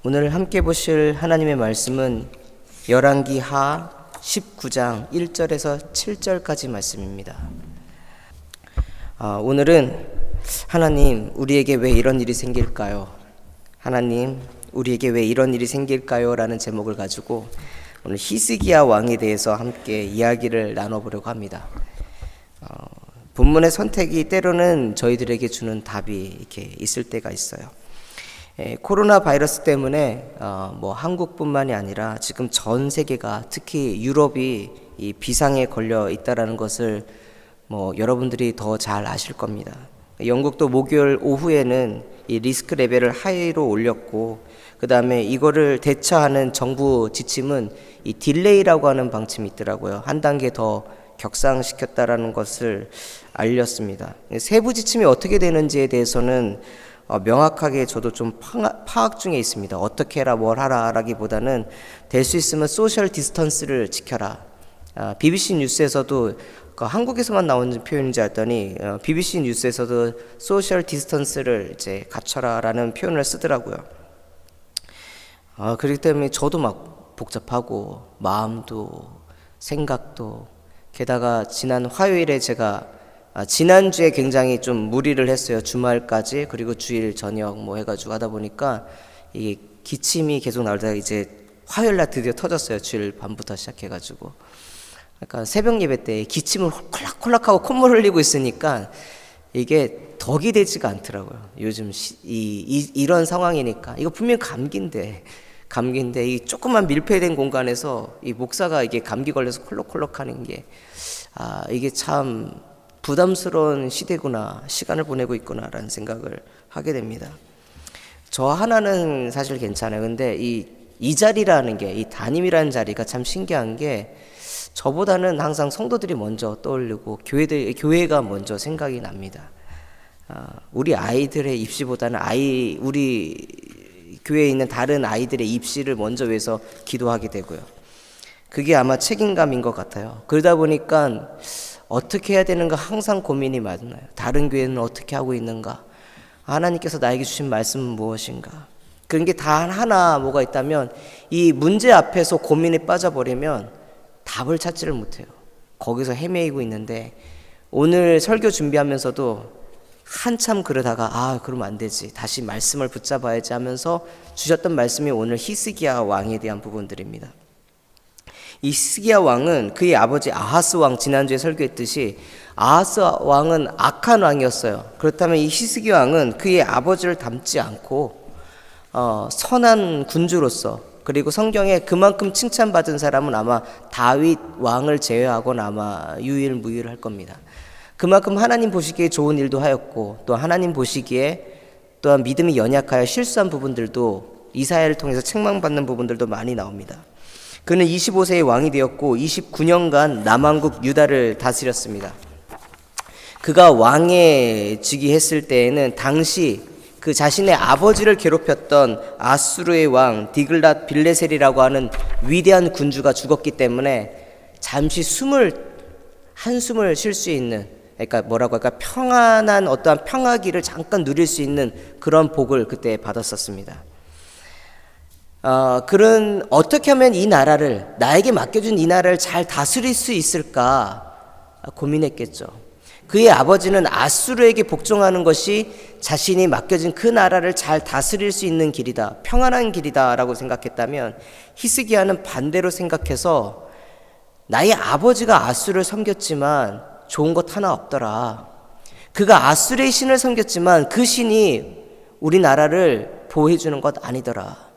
오늘 함께 보실 하나님의 말씀은 열왕기하 19장 1절에서 7절까지 말씀입니다. 오늘은 하나님, 우리에게 왜 이런 일이 생길까요? 하나님, 우리에게 왜 이런 일이 생길까요? 라는 제목을 가지고 오늘 히스기야 왕에 대해서 함께 이야기를 나눠보려고 합니다. 본문의 선택이 때로는 저희들에게 주는 답이 이렇게 있을 때가 있어요. 코로나 바이러스 때문에 한국뿐만이 아니라 지금 전 세계가, 특히 유럽이 이 비상에 걸려 있다라는 것을 여러분들이 더 잘 아실 겁니다. 영국도 목요일 오후에는 이 리스크 레벨을 하이로 올렸고, 그 다음에 이거를 대처하는 정부 지침은 이 딜레이라고 하는 방침이 있더라고요. 한 단계 더 격상시켰다라는 것을 알렸습니다. 세부 지침이 어떻게 되는지에 대해서는 명확하게 저도 좀 파악 중에 있습니다. 어떻게 해라 뭘 하라 라기보다는 될 수 있으면 소셜 디스턴스를 지켜라. BBC 뉴스에서도 한국에서만 나오는 표현인지 알았더니 BBC 뉴스에서도 소셜 디스턴스를 이제 갖춰라 라는 표현을 쓰더라고요. 그렇기 때문에 저도 막 복잡하고 마음도 생각도, 게다가 지난 화요일에 제가 지난주에 굉장히 좀 무리를 했어요. 주말까지, 그리고 주일 저녁 해가지고 하다 보니까 이게 기침이 계속 나오다가 이제 화요일날 드디어 터졌어요. 주일 밤부터 시작해가지고. 그러니까 새벽 예배 때 기침을 콜락콜락하고 콧물 흘리고 있으니까 이게 덕이 되지가 않더라고요. 요즘 이런 상황이니까. 이거 분명 감기인데 이 조그만 밀폐된 공간에서 이 목사가 이게 감기 걸려서 콜록콜록 하는 게 이게 참 부담스러운 시대구나, 시간을 보내고 있구나라는 생각을 하게 됩니다. 저 하나는 사실 괜찮아요. 근데 이 자리라는 게, 이 담임이라는 자리가 참 신기한 게, 저보다는 항상 성도들이 먼저 떠올리고 교회가 먼저 생각이 납니다. 우리 아이들의 입시보다는 우리 교회에 있는 다른 아이들의 입시를 먼저 위해서 기도하게 되고요. 그게 아마 책임감인 것 같아요. 그러다 보니까 어떻게 해야 되는가 항상 고민이 많아요. 다른 교회는 어떻게 하고 있는가? 하나님께서 나에게 주신 말씀은 무엇인가? 그런 게 다 하나 뭐가 있다면, 이 문제 앞에서 고민에 빠져버리면 답을 찾지를 못해요. 거기서 헤매이고 있는데, 오늘 설교 준비하면서도 한참 그러다가 그러면 안 되지, 다시 말씀을 붙잡아야지 하면서 주셨던 말씀이 오늘 히스기야 왕에 대한 부분들입니다. 이 히스기야 왕은 그의 아버지 아하스 왕, 지난주에 설교했듯이 아하스 왕은 악한 왕이었어요. 그렇다면 이 히스기야 왕은 그의 아버지를 닮지 않고 선한 군주로서, 그리고 성경에 그만큼 칭찬받은 사람은 아마 다윗 왕을 제외하고는 아마 유일무이할 겁니다. 그만큼 하나님 보시기에 좋은 일도 하였고, 또 하나님 보시기에 또한 믿음이 연약하여 실수한 부분들도, 이사야를 통해서 책망받는 부분들도 많이 나옵니다. 그는 25세의 왕이 되었고 29년간 남왕국 유다를 다스렸습니다. 그가 왕에 즉위했을 때에는 당시 그 자신의 아버지를 괴롭혔던 아수르의 왕 디글랏 빌레셀이라고 하는 위대한 군주가 죽었기 때문에 잠시 한숨을 쉴 수 있는, 그러니까 평안한 어떠한 평화기를 잠깐 누릴 수 있는 그런 복을 그때 받았었습니다. 그런 어떻게 하면 나에게 맡겨준 이 나라를 잘 다스릴 수 있을까 고민했겠죠. 그의 아버지는 아수르에게 복종하는 것이 자신이 맡겨진 그 나라를 잘 다스릴 수 있는 길이다, 평안한 길이다 라고 생각했다면, 히스기야는 반대로 생각해서 나의 아버지가 아수르를 섬겼지만 좋은 것 하나 없더라. 그가 아수르의 신을 섬겼지만 그 신이 우리나라를 보호해 주는 것 아니더라.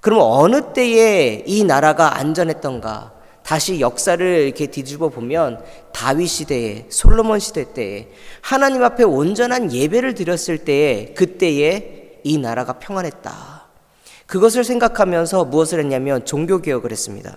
그럼 어느 때에 이 나라가 안전했던가? 다시 역사를 이렇게 뒤집어 보면 다윗 시대에, 솔로몬 시대 때에 하나님 앞에 온전한 예배를 드렸을 때에, 그때에 이 나라가 평안했다. 그것을 생각하면서 무엇을 했냐면 종교개혁을 했습니다.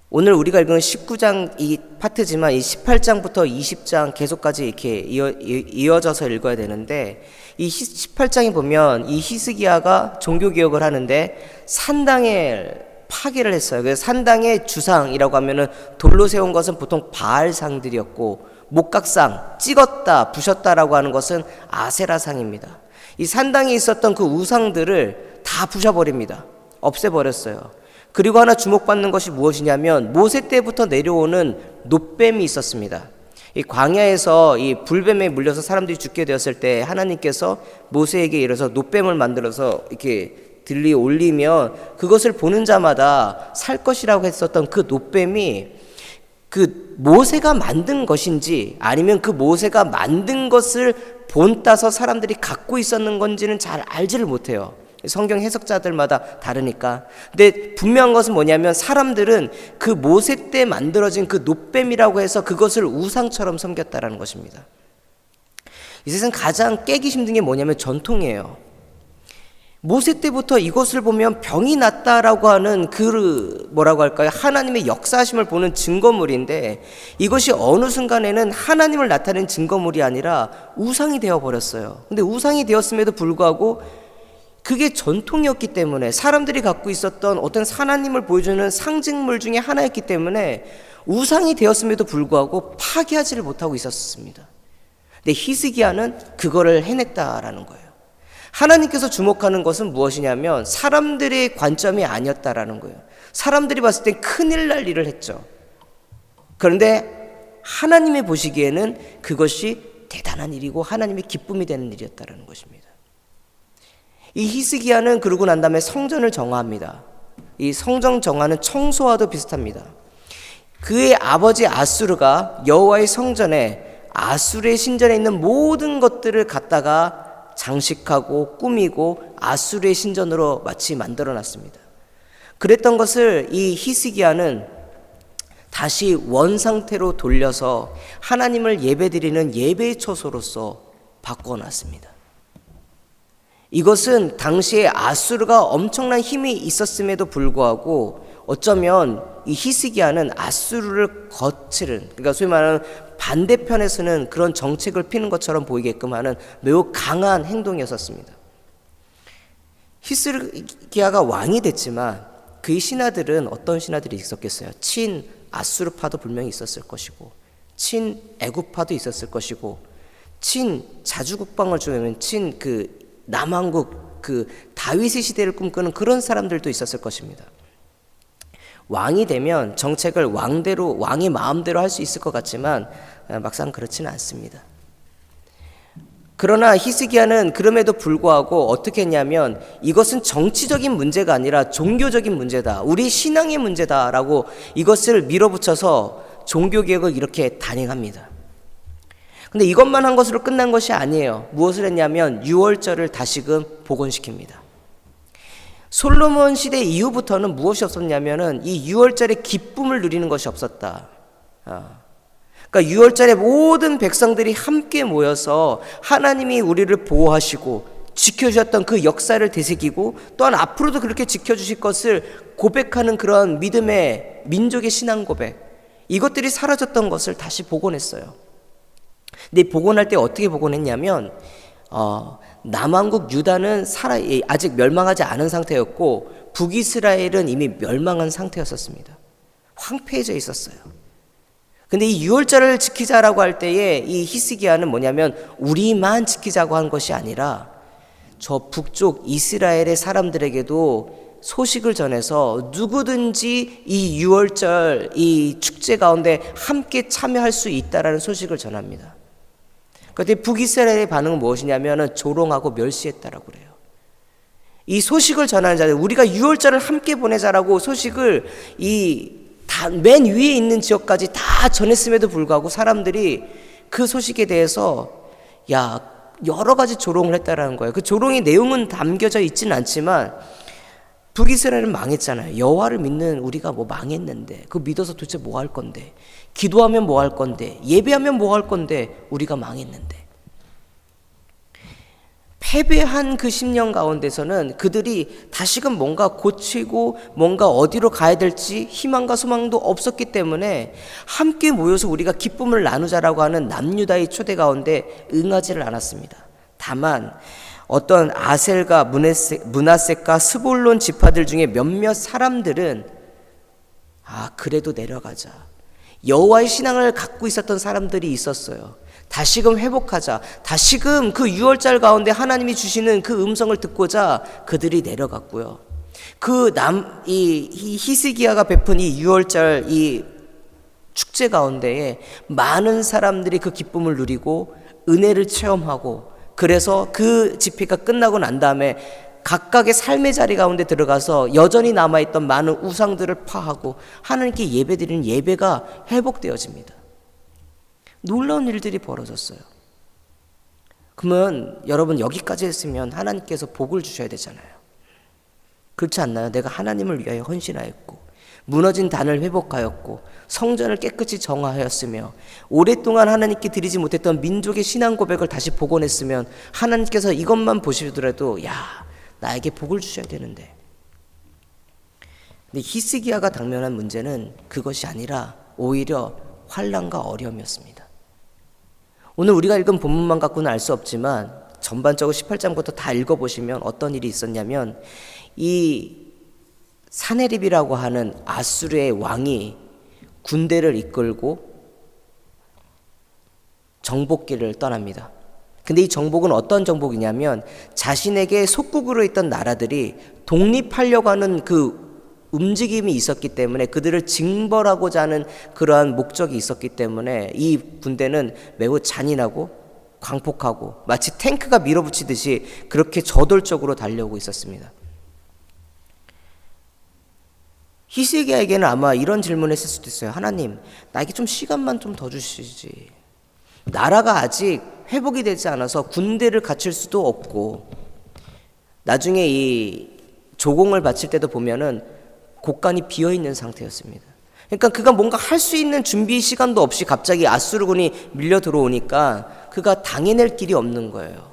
오늘 우리가 읽은 19장 이 파트지만 이 18장부터 20장 계속까지 이렇게 이어져서 읽어야 되는데, 이 18장에 보면 이 히스기야가 종교개혁을 하는데 산당을 파괴를 했어요. 그래서 산당의 주상이라고 하면은 돌로 세운 것은 보통 바알상들이었고, 목각상, 찍었다, 부셨다라고 하는 것은 아세라상입니다. 이 산당에 있었던 그 우상들을 다 다 부셔버립니다. 없애버렸어요. 그리고 하나 주목받는 것이 무엇이냐면 모세 때부터 내려오는 놋뱀이 있었습니다. 이 광야에서 이 불뱀에 물려서 사람들이 죽게 되었을 때 하나님께서 모세에게 이르러서 놋뱀을 만들어서 이렇게 들리 올리면 그것을 보는 자마다 살 것이라고 했었던 그 놋뱀이 그 모세가 만든 것인지 아니면 그 모세가 만든 것을 본따서 사람들이 갖고 있었는 건지는 잘 알지를 못해요. 성경 해석자들마다 다르니까. 근데 분명한 것은 뭐냐면 사람들은 그 모세 때 만들어진 그 놋뱀이라고 해서 그것을 우상처럼 섬겼다라는 것입니다. 이 세상 가장 깨기 힘든 게 뭐냐면 전통이에요. 모세 때부터 이것을 보면 병이 났다라고 하는 그 뭐라고 할까요? 하나님의 역사하심을 보는 증거물인데 이것이 어느 순간에는 하나님을 나타낸 증거물이 아니라 우상이 되어버렸어요. 근데 우상이 되었음에도 불구하고 그게 전통이었기 때문에 사람들이 갖고 있었던 어떤 하나님을 보여주는 상징물 중에 하나였기 때문에 우상이 되었음에도 불구하고 파괴하지를 못하고 있었습니다. 근데 히스기야는 그거를 해냈다라는 거예요. 하나님께서 주목하는 것은 무엇이냐면 사람들의 관점이 아니었다라는 거예요. 사람들이 봤을 땐 큰일 날 일을 했죠. 그런데 하나님이 보시기에는 그것이 대단한 일이고 하나님의 기쁨이 되는 일이었다라는 것입니다. 이 히스기야는 그러고 난 다음에 성전을 정화합니다. 이 성전 정화는 청소와도 비슷합니다. 그의 아버지 아수르가 여호와의 성전에 아수르의 신전에 있는 모든 것들을 갖다가 장식하고 꾸미고 아수르의 신전으로 마치 만들어놨습니다. 그랬던 것을 이 히스기야는 다시 원상태로 돌려서 하나님을 예배드리는 예배의 처소로서 바꿔놨습니다. 이것은 당시에 아수르가 엄청난 힘이 있었음에도 불구하고 어쩌면 이 히스기야는 아수르를 거칠은, 그러니까 소위 말하는 반대편에서는 그런 정책을 피는 것처럼 보이게끔 하는 매우 강한 행동이었습니다. 히스기야가 왕이 됐지만 그의 신하들은 어떤 신하들이 있었겠어요? 친 아수르파도 분명히 있었을 것이고 친 애굽파도 있었을 것이고 친 자주국방을 주면 친 그 남왕국 그 다윗의 시대를 꿈꾸는 그런 사람들도 있었을 것입니다. 왕이 되면 정책을 왕대로 왕의 마음대로 할 수 있을 것 같지만 막상 그렇지는 않습니다. 그러나 히스기야는 그럼에도 불구하고 어떻게 했냐면 이것은 정치적인 문제가 아니라 종교적인 문제다. 우리 신앙의 문제다라고 이것을 밀어붙여서 종교개혁을 이렇게 단행합니다. 근데 이것만 한 것으로 끝난 것이 아니에요. 무엇을 했냐면 유월절을 다시금 복원시킵니다. 솔로몬 시대 이후부터는 무엇이 없었냐면은 이 유월절의 기쁨을 누리는 것이 없었다. 그러니까 유월절에 모든 백성들이 함께 모여서 하나님이 우리를 보호하시고 지켜주셨던 그 역사를 되새기고 또한 앞으로도 그렇게 지켜주실 것을 고백하는 그런 믿음의 민족의 신앙 고백, 이것들이 사라졌던 것을 다시 복원했어요. 근데 복원할 때 어떻게 복원했냐면 남왕국 유다는 아직 멸망하지 않은 상태였고 북이스라엘은 이미 멸망한 상태였었습니다. 황폐해져 있었어요. 근데 이 유월절을 지키자라고 할 때에 이 히스기야는 뭐냐면 우리만 지키자고 한 것이 아니라 저 북쪽 이스라엘의 사람들에게도 소식을 전해서 누구든지 이 유월절 이 축제 가운데 함께 참여할 수 있다라는 소식을 전합니다. 그런데 북이스라엘의 반응은 무엇이냐면 조롱하고 멸시했다라고 그래요. 이 소식을 전하는 자들, 우리가 유월절을 함께 보내자라고 소식을 맨 위에 있는 지역까지 다 전했음에도 불구하고 사람들이 그 소식에 대해서 여러 가지 조롱을 했다라는 거예요. 그 조롱의 내용은 담겨져 있지는 않지만 북이스라엘은 망했잖아요. 여호와를 믿는 우리가 뭐 망했는데 그거 믿어서 도대체 뭐 할 건데, 기도하면 뭐 할 건데, 예배하면 뭐 할 건데 우리가 망했는데. 패배한 그 10년 가운데서는 그들이 다시금 뭔가 고치고 뭔가 어디로 가야 될지 희망과 소망도 없었기 때문에 함께 모여서 우리가 기쁨을 나누자라고 하는 남유다의 초대 가운데 응하지를 않았습니다. 다만 어떤 아셀과 므낫셋과 스볼론 지파들 중에 몇몇 사람들은 그래도 내려가자. 여호와의 신앙을 갖고 있었던 사람들이 있었어요. 다시금 회복하자. 다시금 그 유월절 가운데 하나님이 주시는 그 음성을 듣고자 그들이 내려갔고요. 이 히스기야가 베푼 이 유월절 이 축제 가운데에 많은 사람들이 그 기쁨을 누리고 은혜를 체험하고, 그래서 그 집회가 끝나고 난 다음에 각각의 삶의 자리 가운데 들어가서 여전히 남아있던 많은 우상들을 파하고 하나님께 예배드리는 예배가 회복되어집니다. 놀라운 일들이 벌어졌어요. 그러면 여러분, 여기까지 했으면 하나님께서 복을 주셔야 되잖아요. 그렇지 않나요? 내가 하나님을 위하여 헌신하였고 무너진 단을 회복하였고 성전을 깨끗이 정화하였으며 오랫동안 하나님께 드리지 못했던 민족의 신앙 고백을 다시 복원했으면 하나님께서 이것만 보시더라도 나에게 복을 주셔야 되는데. 근데 히스기야가 당면한 문제는 그것이 아니라 오히려 환난과 어려움이었습니다. 오늘 우리가 읽은 본문만 갖고는 알 수 없지만 전반적으로 18장부터 다 읽어보시면 어떤 일이 있었냐면, 이 사네립이라고 하는 아수르의 왕이 군대를 이끌고 정복기를 떠납니다. 근데 이 정복은 어떤 정복이냐면, 자신에게 속국으로 있던 나라들이 독립하려고 하는 그 움직임이 있었기 때문에, 그들을 징벌하고자 하는 그러한 목적이 있었기 때문에 이 군대는 매우 잔인하고 광폭하고 마치 탱크가 밀어붙이듯이 그렇게 저돌적으로 달려오고 있었습니다. 히스기야에게는 아마 이런 질문을 했을 수도 있어요. 하나님, 나에게 좀 시간만 좀 더 주시지. 나라가 아직 회복이 되지 않아서 군대를 갖출 수도 없고, 나중에 이 조공을 바칠 때도 보면은 곳간이 비어있는 상태였습니다. 그러니까 그가 뭔가 할 수 있는 준비 시간도 없이 갑자기 아수르군이 밀려 들어오니까 그가 당해낼 길이 없는 거예요.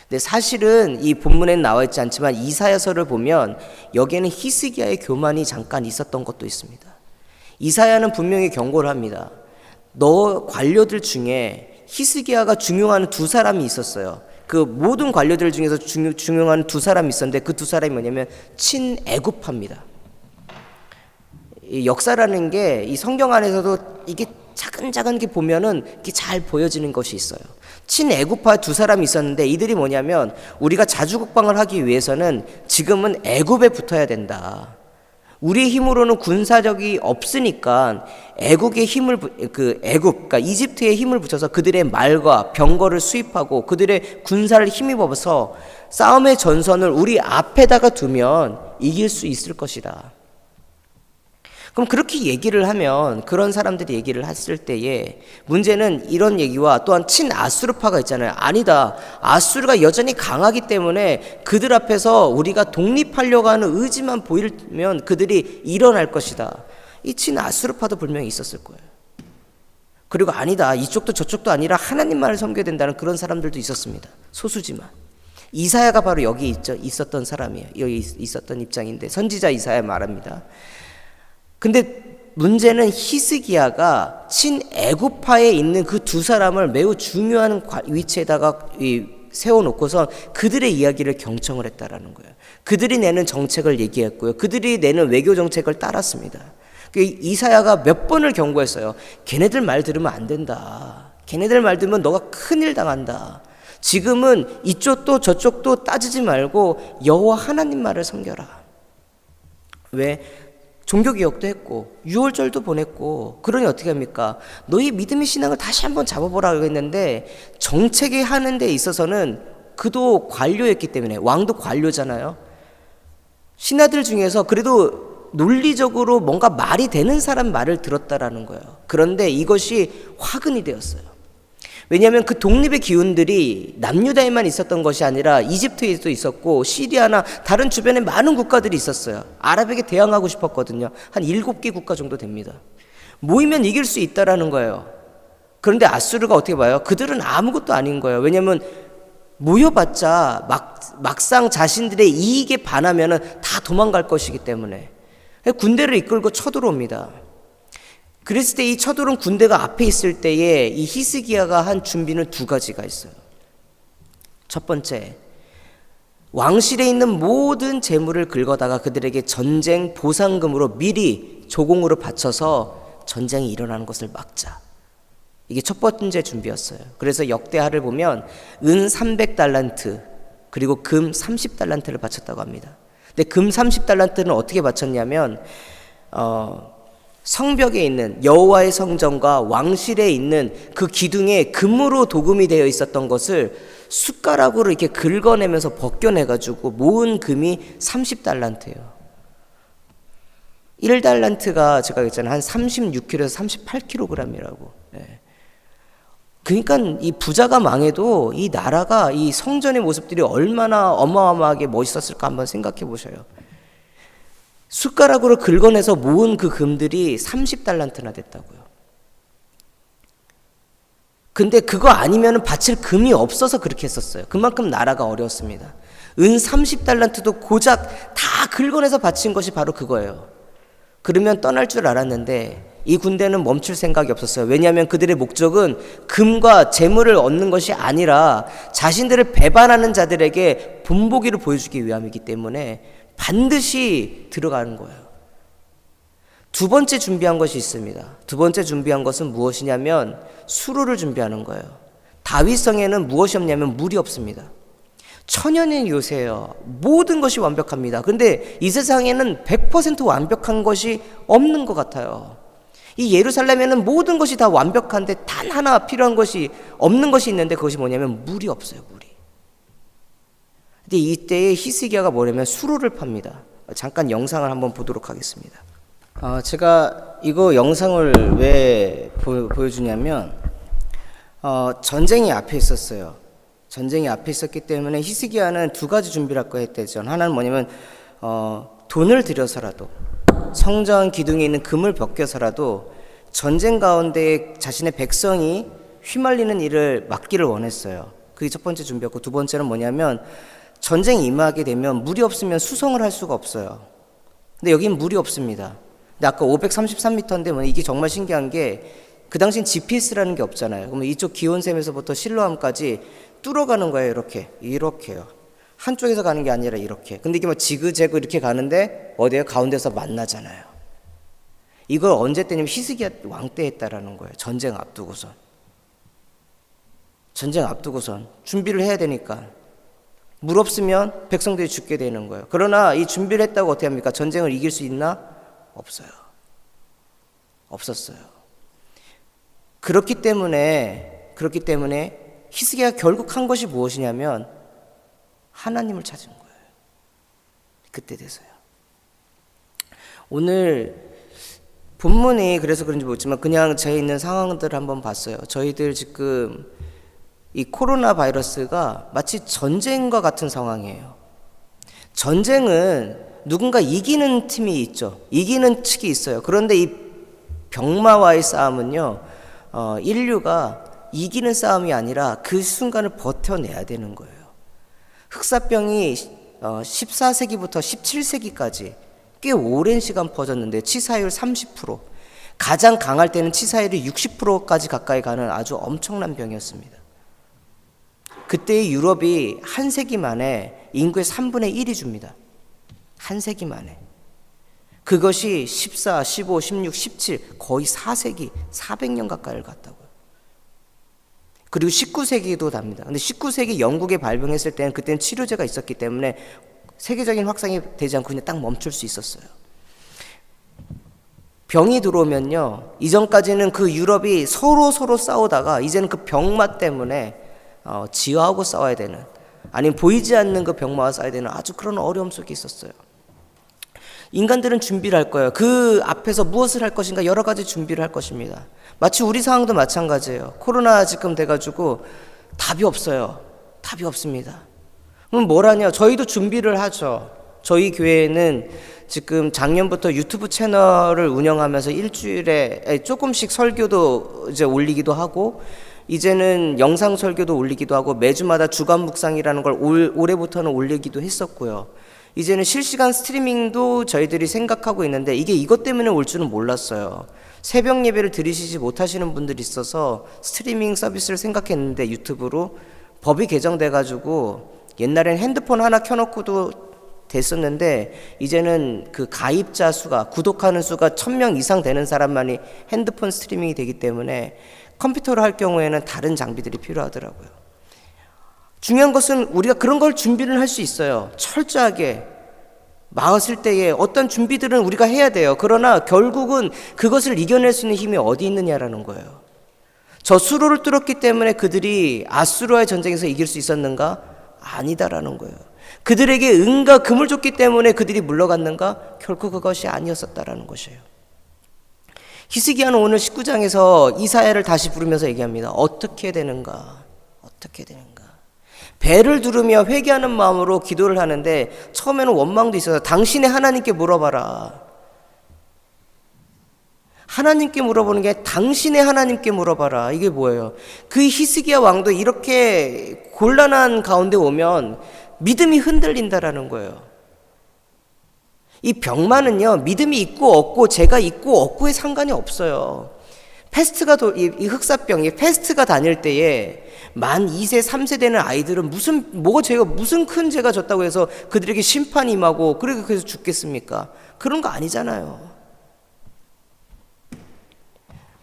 근데 사실은 이 본문에는 나와 있지 않지만 이사야서를 보면 여기에는 히스기야의 교만이 잠깐 있었던 것도 있습니다. 이사야는 분명히 경고를 합니다. 너 관료들 중에 히스기야가 중용하는 두 사람이 있었어요. 그 모든 관료들 중에서 중용하는 두 사람이 있었는데 그 두 사람이 뭐냐면 친애굽파입니다. 이 역사라는 게 이 성경 안에서도 이게 차근차근 보면은 이게 잘 보여지는 것이 있어요. 친애굽파 두 사람이 있었는데 이들이 뭐냐면, 우리가 자주국방을 하기 위해서는 지금은 애굽에 붙어야 된다. 우리 힘으로는 군사력이 없으니까 애굽의 힘을 그러니까 이집트의 힘을 붙여서 그들의 말과 병거를 수입하고 그들의 군사를 힘입어서 싸움의 전선을 우리 앞에다가 두면 이길 수 있을 것이다. 그럼 그렇게 얘기를 하면, 그런 사람들이 얘기를 했을 때에 문제는 이런 얘기와 또한 친아수르파가 있잖아요. 아니다, 아수르가 여전히 강하기 때문에 그들 앞에서 우리가 독립하려고 하는 의지만 보이면 그들이 일어날 것이다. 이 친아수르파도 분명히 있었을 거예요. 그리고 아니다, 이쪽도 저쪽도 아니라 하나님만을 섬겨야 된다는 그런 사람들도 있었습니다. 소수지만. 이사야가 바로 여기 있었던 사람이에요. 여기 있었던 입장인데, 선지자 이사야 말합니다. 근데 문제는 히스기야가 친애굽파에 있는 그 두 사람을 매우 중요한 위치에다가 세워놓고서 그들의 이야기를 경청을 했다라는 거예요. 그들이 내는 정책을 얘기했고요. 그들이 내는 외교 정책을 따랐습니다. 이사야가 몇 번을 경고했어요. 걔네들 말 들으면 안 된다. 걔네들 말 들으면 너가 큰일 당한다. 지금은 이쪽도 저쪽도 따지지 말고 여호와 하나님 말을 섬겨라. 왜? 종교개혁도 했고 유월절도 보냈고, 그러니 어떻게 합니까? 너희 믿음의 신앙을 다시 한번 잡아보라고 했는데, 정책에 하는 데 있어서는 그도 관료였기 때문에, 왕도 관료잖아요. 신하들 중에서 그래도 논리적으로 뭔가 말이 되는 사람 말을 들었다라는 거예요. 그런데 이것이 화근이 되었어요. 왜냐하면 그 독립의 기운들이 남유다에만 있었던 것이 아니라 이집트에도 있었고 시리아나 다른 주변에 많은 국가들이 있었어요. 아랍에게 대항하고 싶었거든요. 한 7개 국가 정도 됩니다. 모이면 이길 수 있다라는 거예요. 그런데 아수르가 어떻게 봐요? 그들은 아무것도 아닌 거예요. 왜냐하면 모여봤자 막상 자신들의 이익에 반하면 다 도망갈 것이기 때문에 군대를 이끌고 쳐들어옵니다. 그랬을 때 이 쳐들어온 군대가 앞에 있을 때에 이 히스기야가 한 준비는 두 가지가 있어요. 첫 번째, 왕실에 있는 모든 재물을 긁어다가 그들에게 전쟁 보상금으로 미리 조공으로 바쳐서 전쟁이 일어나는 것을 막자. 이게 첫 번째 준비였어요. 그래서 역대하를 보면 은 300달란트 그리고 금 30달란트를 바쳤다고 합니다. 근데 금 30달란트는 어떻게 바쳤냐면 성벽에 있는 여호와의 성전과 왕실에 있는 그 기둥에 금으로 도금이 되어 있었던 것을 숟가락으로 이렇게 긁어내면서 벗겨내가지고 모은 금이 30달란트예요. 1달란트가 제가 그랬잖아요. 한 36kg에서 38kg이라고. 네. 그러니까 이 부자가 망해도 이 나라가 이 성전의 모습들이 얼마나 어마어마하게 멋있었을까 한번 생각해 보셔요. 숟가락으로 긁어내서 모은 그 금들이 30달란트나 됐다고요. 근데 그거 아니면 바칠 금이 없어서 그렇게 했었어요. 그만큼 나라가 어려웠습니다. 은 30달란트도 고작 다 긁어내서 바친 것이 바로 그거예요. 그러면 떠날 줄 알았는데 이 군대는 멈출 생각이 없었어요. 왜냐하면 그들의 목적은 금과 재물을 얻는 것이 아니라 자신들을 배반하는 자들에게 본보기를 보여주기 위함이기 때문에 반드시 들어가는 거예요. 두 번째 준비한 것이 있습니다. 두 번째 준비한 것은 무엇이냐면 수로를 준비하는 거예요. 다윗성에는 무엇이 없냐면 물이 없습니다. 천연의 요새예요. 모든 것이 완벽합니다. 근데 이 세상에는 100% 완벽한 것이 없는 것 같아요. 이 예루살렘에는 모든 것이 다 완벽한데 단 하나 필요한 것이 없는 것이 있는데 그것이 뭐냐면 물이 없어요. 물이. 근데 이때에 히스기야가 뭐냐면 수로를 팝니다. 잠깐 영상을 한번 보도록 하겠습니다. 제가 이거 영상을 왜 보여주냐면 전쟁이 앞에 있었어요. 전쟁이 앞에 있었기 때문에 히스기야는 두 가지 준비를 할 거 했대죠. 하나는 뭐냐면 돈을 들여서라도 성전 기둥에 있는 금을 벗겨서라도 전쟁 가운데 자신의 백성이 휘말리는 일을 막기를 원했어요. 그게 첫 번째 준비였고, 두 번째는 뭐냐면 전쟁이 임하게 되면 물이 없으면 수송을 할 수가 없어요. 근데 여기는 물이 없습니다. 근데 아까 533m인데 이게 정말 신기한 게 그 당시엔 GPS라는 게 없잖아요. 그러면 이쪽 기온샘에서부터 실로암까지 뚫어가는 거예요. 이렇게요. 한쪽에서 가는 게 아니라 이렇게. 근데 이게 지그재그 이렇게 가는데 어디에 가운데서 만나잖아요. 이걸 언제 때냐면 히스기야 왕 때 했다라는 거예요. 전쟁 앞두고선 준비를 해야 되니까. 물 없으면 백성들이 죽게 되는 거예요. 그러나 이 준비를 했다고 어떻게 합니까? 전쟁을 이길 수 있나? 없었어요. 그렇기 때문에 히스기야가 결국 한 것이 무엇이냐면 하나님을 찾은 거예요. 그때 돼서요. 오늘 본문이 그래서 그런지 모르지만 그냥 제 있는 상황들을 한번 봤어요. 저희들 지금 이 코로나 바이러스가 마치 전쟁과 같은 상황이에요. 전쟁은 누군가 이기는 팀이 있죠. 이기는 측이 있어요. 그런데 이 병마와의 싸움은요, 인류가 이기는 싸움이 아니라 그 순간을 버텨내야 되는 거예요. 흑사병이 14세기부터 17세기까지 꽤 오랜 시간 퍼졌는데 치사율 30%, 가장 강할 때는 치사율이 60%까지 가까이 가는 아주 엄청난 병이었습니다. 그때의 유럽이 한 세기 만에 인구의 3분의 1이 줍니다. 한 세기 만에. 그것이 14, 15, 16, 17 거의 4세기 400년 가까이를 갔다고요. 그리고 19세기도 답니다. 근데 19세기 영국에 발병했을 때는 그때는 치료제가 있었기 때문에 세계적인 확산이 되지 않고 그냥 딱 멈출 수 있었어요. 병이 들어오면요, 이전까지는 그 유럽이 서로 싸우다가 이제는 그 병마 때문에 지화하고 싸워야 되는, 아니면 보이지 않는 그 병마와 싸워야 되는 아주 그런 어려움 속에 있었어요. 인간들은 준비를 할 거예요. 그 앞에서 무엇을 할 것인가 여러 가지 준비를 할 것입니다. 마치 우리 상황도 마찬가지예요. 코로나 지금 돼가지고 답이 없어요. 답이 없습니다. 그럼 뭘 하냐? 저희도 준비를 하죠. 저희 교회는 지금 작년부터 유튜브 채널을 운영하면서 일주일에 조금씩 설교도 이제 올리기도 하고, 이제는 영상 설교도 올리기도 하고, 매주마다 주간 묵상이라는 걸 올해부터는 올리기도 했었고요. 이제는 실시간 스트리밍도 저희들이 생각하고 있는데, 이게 이것 때문에 올 줄은 몰랐어요. 새벽 예배를 들으시지 못하시는 분들이 있어서 스트리밍 서비스를 생각했는데, 유튜브로 법이 개정돼가지고 옛날엔 핸드폰 하나 켜놓고도 됐었는데, 이제는 그 가입자 수가, 구독하는 수가 1000명 이상 되는 사람만이 핸드폰 스트리밍이 되기 때문에 컴퓨터를 할 경우에는 다른 장비들이 필요하더라고요. 중요한 것은 우리가 그런 걸 준비를 할 수 있어요. 철저하게 나왔을 때에 어떤 준비들은 우리가 해야 돼요. 그러나 결국은 그것을 이겨낼 수 있는 힘이 어디 있느냐라는 거예요. 젖수로를 뚫었기 때문에 그들이 아수르와의 전쟁에서 이길 수 있었는가? 아니다라는 거예요. 그들에게 은과 금을 줬기 때문에 그들이 물러갔는가? 결코 그것이 아니었었다라는 것이에요. 히스기야는 오늘 19장에서 이사야를 다시 부르면서 얘기합니다. 어떻게 되는가? 어떻게 되는가? 배를 두르며 회개하는 마음으로 기도를 하는데 처음에는 원망도 있어서 당신의 하나님께 물어봐라. 하나님께 물어보는 게 당신의 하나님께 물어봐라. 이게 뭐예요? 그 히스기야 왕도 이렇게 곤란한 가운데 오면 믿음이 흔들린다라는 거예요. 이 병만은요, 믿음이 있고 없고 제가 있고 없고에 상관이 없어요. 패스트가 이 흑사병, 이 패스트가 다닐 때에 만 2세, 3세 되는 아이들은 무슨 큰 죄가 졌다고 해서 그들에게 심판이 임하고 그래서 죽겠습니까? 그런 거 아니잖아요.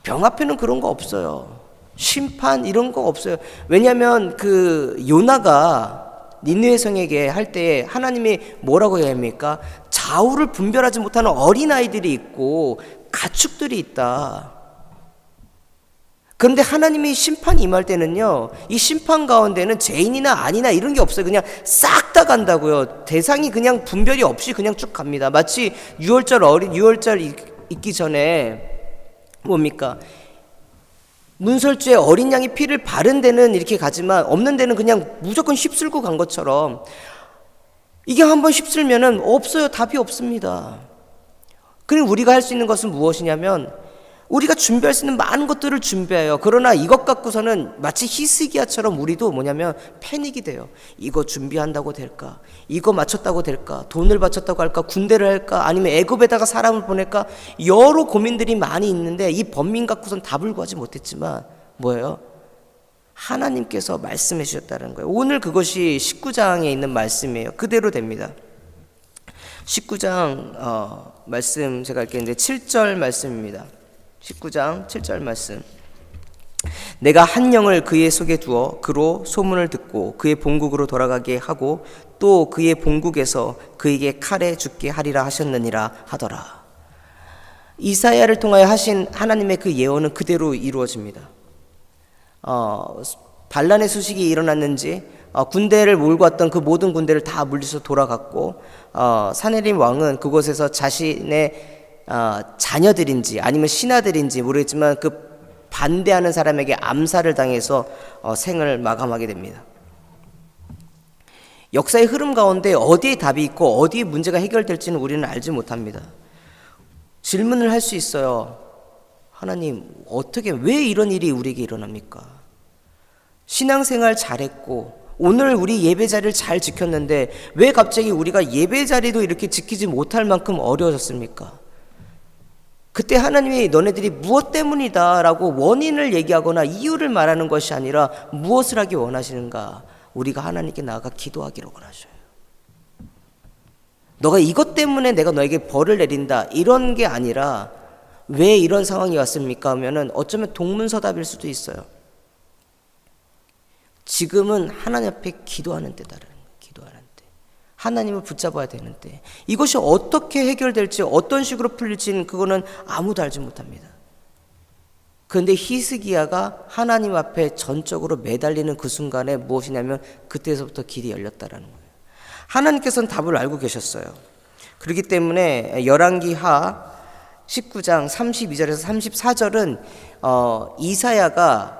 병 앞에는 그런 거 없어요. 심판 이런 거 없어요. 왜냐하면 그 요나가 니느웨 성에게 할 때에 하나님이 뭐라고 해야 합니까? 좌우를 분별하지 못하는 어린아이들이 있고 가축들이 있다. 그런데 하나님이 심판이 임할 때는요, 이 심판 가운데는 죄인이나 아니나 이런 게 없어요. 그냥 싹 다 간다고요. 대상이 그냥 분별이 없이 그냥 쭉 갑니다. 마치 유월절 있기 전에 뭡니까? 문설주에 어린 양이 피를 바른 데는 이렇게 가지만 없는 데는 그냥 무조건 휩쓸고 간 것처럼 이게 한번 휩쓸면은 없어요. 답이 없습니다. 그럼 우리가 할 수 있는 것은 무엇이냐면 우리가 준비할 수 있는 많은 것들을 준비해요. 그러나 이것 갖고서는 마치 히스기야처럼 우리도 뭐냐면 패닉이 돼요. 이거 준비한다고 될까? 이거 맞췄다고 될까? 돈을 바쳤다고 할까? 군대를 할까? 아니면 애굽에다가 사람을 보낼까? 여러 고민들이 많이 있는데 이 번민 갖고서는 답을 구하지 못했지만 뭐예요? 하나님께서 말씀해 주셨다는 거예요. 오늘 그것이 19장에 있는 말씀이에요. 그대로 됩니다. 19장 말씀 제가 읽겠는데 7절 말씀입니다. 19장 7절 말씀. 내가 한 영을 그의 속에 두어 그로 소문을 듣고 그의 본국으로 돌아가게 하고 또 그의 본국에서 그에게 칼에 죽게 하리라 하셨느니라 하더라. 이사야를 통하여 하신 하나님의 그 예언은 그대로 이루어집니다. 반란의 소식이 일어났는지 군대를 몰고 왔던 그 모든 군대를 다 물리쳐 돌아갔고 사네립 왕은 그곳에서 자신의 자녀들인지 아니면 신하들인지 모르겠지만 그 반대하는 사람에게 암살을 당해서 생을 마감하게 됩니다. 역사의 흐름 가운데 어디에 답이 있고 어디에 문제가 해결될지는 우리는 알지 못합니다. 질문을 할 수 있어요. 하나님, 왜 이런 일이 우리에게 일어납니까? 신앙생활 잘했고 오늘 우리 예배 자리를 잘 지켰는데 왜 갑자기 우리가 예배 자리도 이렇게 지키지 못할 만큼 어려워졌습니까? 그때 하나님이 너네들이 무엇 때문이다 라고 원인을 얘기하거나 이유를 말하는 것이 아니라 무엇을 하기 원하시는가? 우리가 하나님께 나아가 기도하기로 원하셔요. 너가 이것 때문에 내가 너에게 벌을 내린다 이런 게 아니라 왜 이런 상황이 왔습니까? 하면은 어쩌면 동문서답일 수도 있어요. 지금은 하나님 앞에 기도하는 때다라는 거예요. 기도하는 때. 하나님을 붙잡아야 되는데 이것이 어떻게 해결될지 어떤 식으로 풀릴지는 그거는 아무도 알지 못합니다. 그런데 히스기야가 하나님 앞에 전적으로 매달리는 그 순간에 무엇이냐면 그때서부터 길이 열렸다라는 거예요. 하나님께서는 답을 알고 계셨어요. 그렇기 때문에 열왕기하 19장 32절에서 34절은 이사야가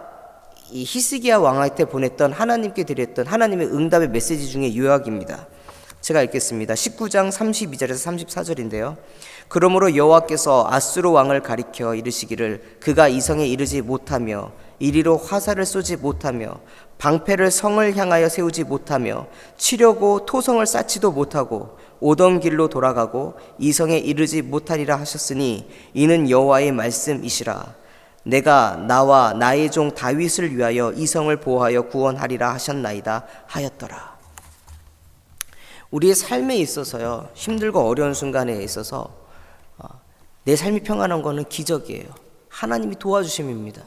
이 히스기야 왕한테 보냈던 하나님께 드렸던 하나님의 응답의 메시지 중에 요약입니다. 제가 읽겠습니다. 19장 32절에서 34절인데요. 그러므로 여호와께서 아수르 왕을 가리켜 이르시기를 그가 이 성에 이르지 못하며 이리로 화살을 쏘지 못하며 방패를 성을 향하여 세우지 못하며 치려고 토성을 쌓지도 못하고 오던 길로 돌아가고 이 성에 이르지 못하리라 하셨으니 이는 여호와의 말씀이시라. 내가 나와 나의 종 다윗을 위하여 이 성을 보호하여 구원하리라 하셨나이다 하였더라. 우리의 삶에 있어서요, 힘들고 어려운 순간에 있어서 내 삶이 평안한 것은 기적이에요. 하나님이 도와주심입니다.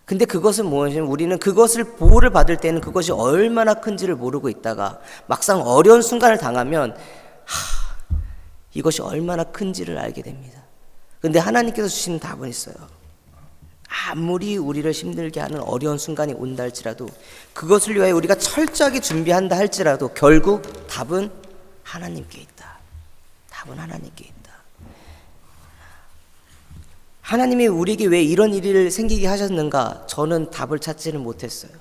근데 그것은 무엇이냐면 우리는 그것을 보호를 받을 때는 그것이 얼마나 큰지를 모르고 있다가 막상 어려운 순간을 당하면 이것이 얼마나 큰지를 알게 됩니다. 근데 하나님께서 주시는 답은 있어요. 아무리 우리를 힘들게 하는 어려운 순간이 온다 할지라도 그것을 위하여 우리가 철저하게 준비한다 할지라도 결국 답은 하나님께 있다. 답은 하나님께 있다. 하나님이 우리에게 왜 이런 일이 생기게 하셨는가? 저는 답을 찾지는 못했어요.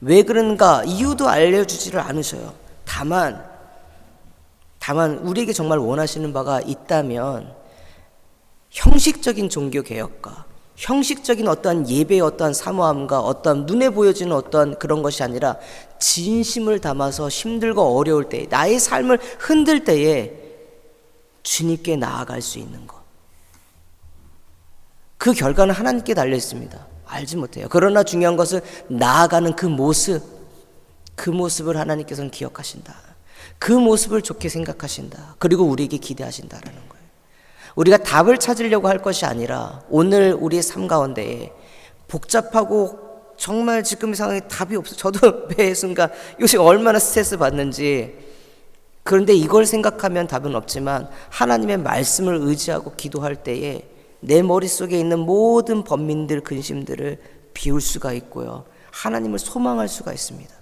왜 그런가? 이유도 알려주지를 않으셔요. 다만 우리에게 정말 원하시는 바가 있다면 형식적인 종교 개혁과 형식적인 어떠한 예배의 어떠한 사모함과 어떠한 눈에 보여지는 어떠한 그런 것이 아니라 진심을 담아서 힘들고 어려울 때, 나의 삶을 흔들 때에 주님께 나아갈 수 있는 것. 그 결과는 하나님께 달려 있습니다. 알지 못해요. 그러나 중요한 것은 나아가는 그 모습을 하나님께서는 기억하신다. 그 모습을 좋게 생각하신다. 그리고 우리에게 기대하신다라는 거예요. 우리가 답을 찾으려고 할 것이 아니라 오늘 우리의 삶 가운데에 복잡하고 정말 지금 상황에 답이 없어. 저도 매 순간 요즘 얼마나 스트레스 받는지. 그런데 이걸 생각하면 답은 없지만 하나님의 말씀을 의지하고 기도할 때에 내 머릿속에 있는 모든 번민들, 근심들을 비울 수가 있고요. 하나님을 소망할 수가 있습니다.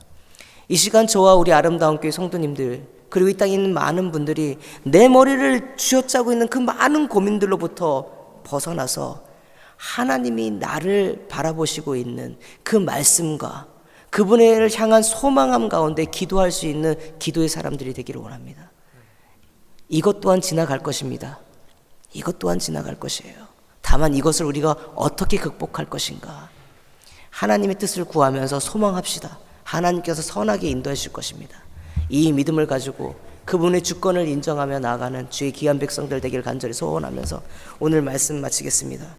이 시간 저와 우리 아름다운 교회 성도님들 그리고 이 땅에 있는 많은 분들이 내 머리를 쥐어짜고 있는 그 많은 고민들로부터 벗어나서 하나님이 나를 바라보시고 있는 그 말씀과 그분을 향한 소망함 가운데 기도할 수 있는 기도의 사람들이 되기를 원합니다. 이것 또한 지나갈 것입니다. 이것 또한 지나갈 것이에요. 다만 이것을 우리가 어떻게 극복할 것인가? 하나님의 뜻을 구하면서 소망합시다. 하나님께서 선하게 인도해 주실 것입니다. 이 믿음을 가지고 그분의 주권을 인정하며 나아가는 주의 귀한 백성들 되기를 간절히 소원하면서 오늘 말씀 마치겠습니다.